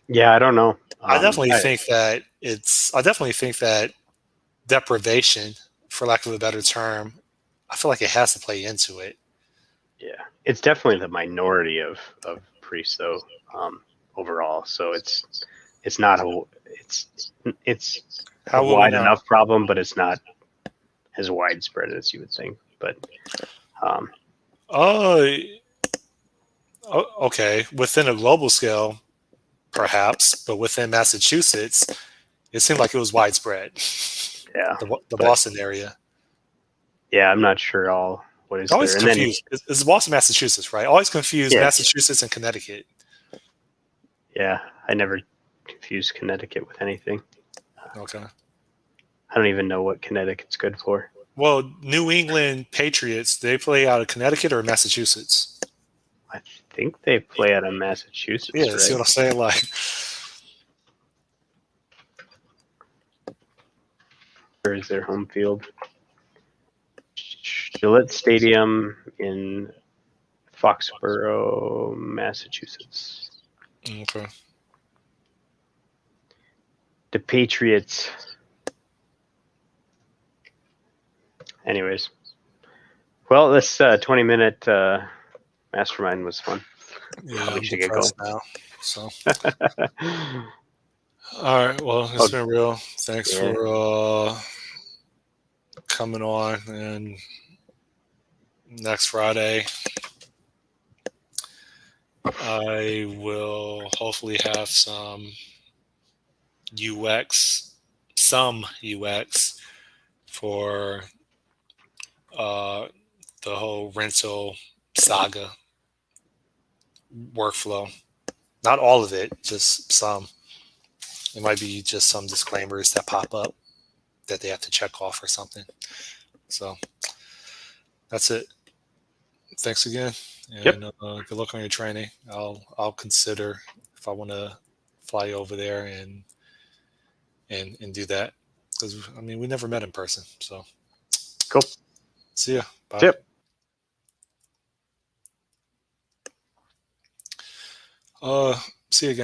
Speaker 1: Yeah, I don't know.
Speaker 2: I definitely think that deprivation, for lack of a better term, I feel like it has to play into it.
Speaker 1: Yeah, it's definitely the minority of priests though, overall. So it's not it's a
Speaker 2: How will we
Speaker 1: wide
Speaker 2: know?
Speaker 1: enough problem, but it's not as widespread as you would think. But
Speaker 2: Oh, okay. Within a global scale, perhaps, but within Massachusetts, it seemed like it was widespread.
Speaker 1: yeah,
Speaker 2: The
Speaker 1: but
Speaker 2: Boston area.
Speaker 1: yeah, I'm not sure all what is
Speaker 2: Always
Speaker 1: there. And then
Speaker 2: confused. It's Boston, Massachusetts, right? Always confused
Speaker 1: yeah,
Speaker 2: Massachusetts and Connecticut.
Speaker 1: yeah, I never confuse Connecticut with anything.
Speaker 2: Okay.
Speaker 1: I don't even know what Connecticut's good for.
Speaker 2: Well, New England Patriots, they play out of Connecticut or Massachusetts?
Speaker 1: I think they play out of Massachusetts,
Speaker 2: Yeah, see
Speaker 1: right?
Speaker 2: what I'm saying? Like,
Speaker 1: Where is their home field? Gillette Stadium in Foxborough, Massachusetts.
Speaker 2: Okay.
Speaker 1: The Patriots. Anyways. Well, this 20-minute mastermind was fun.
Speaker 2: Yeah,
Speaker 1: Probably
Speaker 2: I'm
Speaker 1: should get going.
Speaker 2: depressed now. So, all right. Well, it's been real. Thanks
Speaker 1: Yeah.
Speaker 2: for coming on. And next Friday, I will hopefully have some UX for the whole rental saga workflow. Not all of it, just some. It might be just some disclaimers that pop up that they have to check off or something. So that's it. Thanks again, and good luck on your training. I'll consider if I want to fly over there and do that, because I mean we never met in person. So
Speaker 1: Cool.
Speaker 2: See ya. Bye.
Speaker 1: See ya.
Speaker 2: See you again.